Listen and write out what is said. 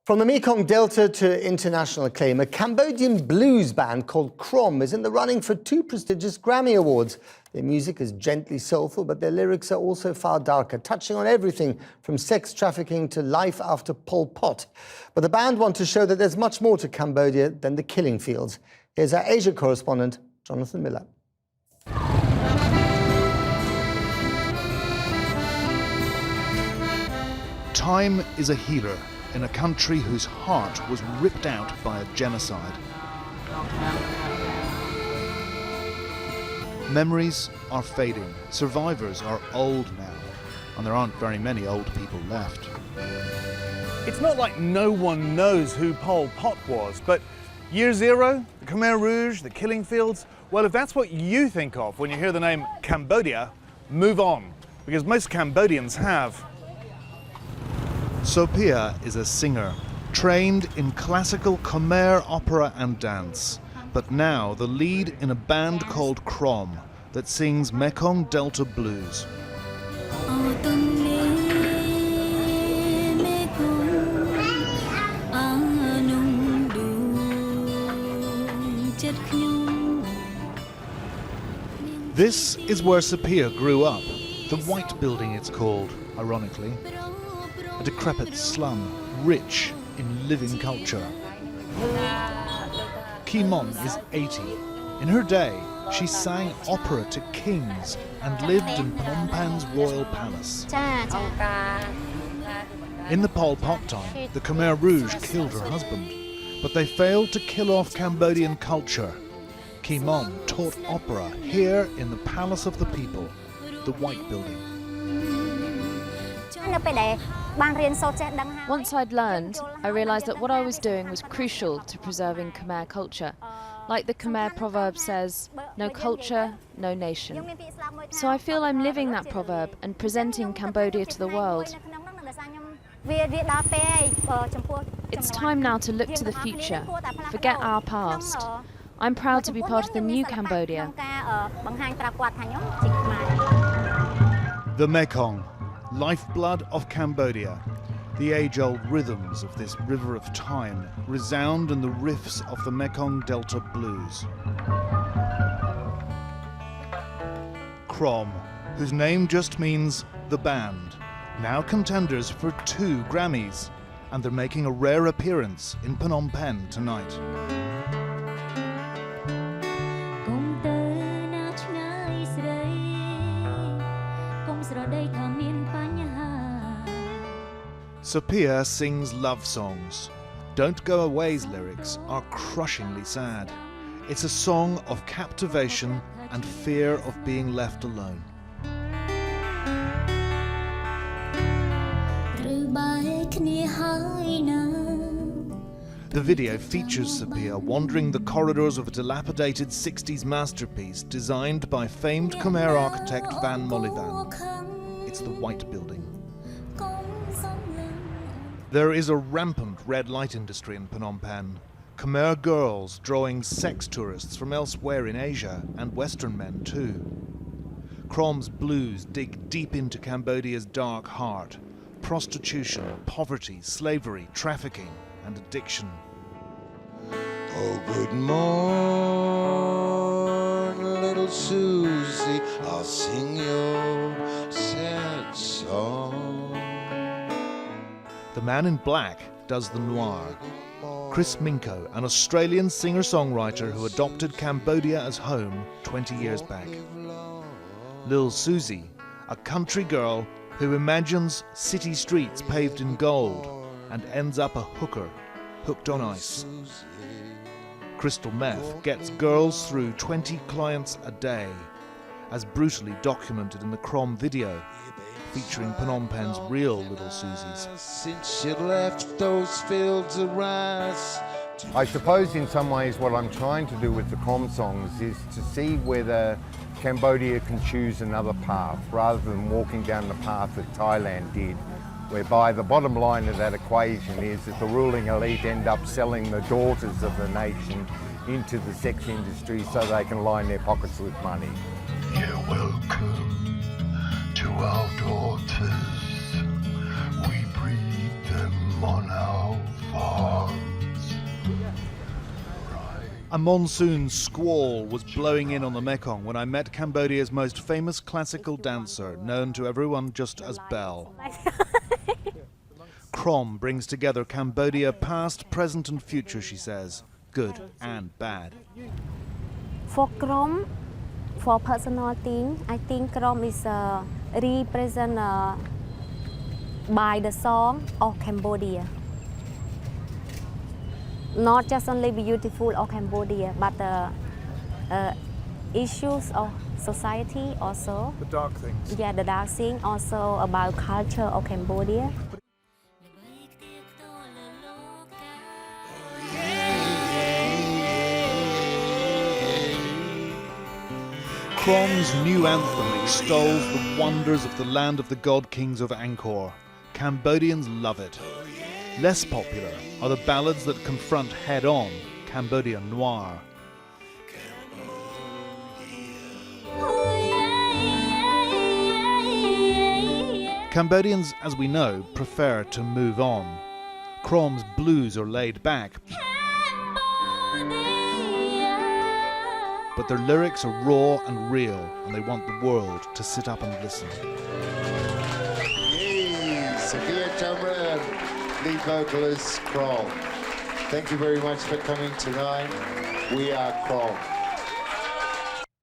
From the Mekong Delta to international acclaim, a Cambodian blues band called KROM is in the running for 2 prestigious Grammy Awards. Their music is gently soulful, but their lyrics are also far darker, touching on everything from sex trafficking to life after Pol Pot. But the band want to show that there's much more to Cambodia than the killing fields. Here's our Asia correspondent, Jonathan Miller. Time is a healer in a country whose heart was ripped out by a genocide. Memories are fading, survivors are old now, and there aren't very many old people left. It's not like no one knows who Pol Pot was, but Year Zero, the Khmer Rouge, the killing fields, well, if that's what you think of when you hear the name Cambodia, move on, because most Cambodians have. Sophia is a singer, trained in classical Khmer opera and dance, but now the lead in a band called KROM that sings Mekong Delta blues. This is where Sophia grew up, the White Building it's called, ironically. A decrepit slum, rich in living culture. KROM On is 80. In her day, she sang opera to kings and lived in Phnom Penh's royal palace. In the Pol Pot time, the Khmer Rouge killed her husband, but they failed to kill off Cambodian culture. KROM On taught opera here in the Palace of the People, the White Building. Once I'd learned, I realised that what I was doing was crucial to preserving Khmer culture. Like the Khmer proverb says, no culture, no nation. So I feel I'm living that proverb and presenting Cambodia to the world. It's time now to look to the future, forget our past. I'm proud to be part of the new Cambodia. The Mekong, lifeblood of Cambodia. The age-old rhythms of this river of time resound in the riffs of the Mekong Delta blues. KROM, whose name just means the band, now contenders for 2 Grammys, and they're making a rare appearance in Phnom Penh tonight. Sophia sings love songs. Don't Go Away's lyrics are crushingly sad. It's a song of captivation and fear of being left alone. The video features Sophia wandering the corridors of a dilapidated 60s masterpiece designed by famed Khmer architect Van Mollivan. It's the White Building. There is a rampant red light industry in Phnom Penh. Khmer girls drawing sex tourists from elsewhere in Asia, and Western men too. KROM's blues dig deep into Cambodia's dark heart. Prostitution, poverty, slavery, trafficking, and addiction. Oh, good morning, little Susie, I'll sing your sad song. The man in black does the noir. Chris Minko, an Australian singer-songwriter who adopted Cambodia as home 20 years back. Lil Susie, a country girl who imagines city streets paved in gold and ends up a hooker, hooked on ice. Crystal meth gets girls through 20 clients a day, as brutally documented in the KROM video, featuring Phnom Penh's real Little Susies. Since you left those fields of rice. I suppose in some ways what I'm trying to do with the KROM songs is to see whether Cambodia can choose another path rather than walking down the path that Thailand did, whereby the bottom line of that equation is that the ruling elite end up selling the daughters of the nation into the sex industry so they can line their pockets with money. You're welcome to our daughters. We breed them on our farm. A monsoon squall was blowing in on the Mekong when I met Cambodia's most famous classical dancer, known to everyone just as Belle. KROM brings together Cambodia past, present and future, she says, good and bad. For KROM, for personal thing, I think KROM is represent by the song of Cambodia. Not just only beautiful of Cambodia, but the issues of society also. The dark things. Yeah, the dark thing also about culture of Cambodia. KROM's new anthem extols the wonders of the land of the god kings of Angkor. Cambodians love it. Less popular are the ballads that confront head-on Cambodia noir. Cambodians, as we know, prefer to move on. KROM's blues are laid back, but their lyrics are raw and real, and they want the world to sit up and listen. Sophia Chamran, lead vocalist, KROM. Thank you very much for coming tonight. We are KROM.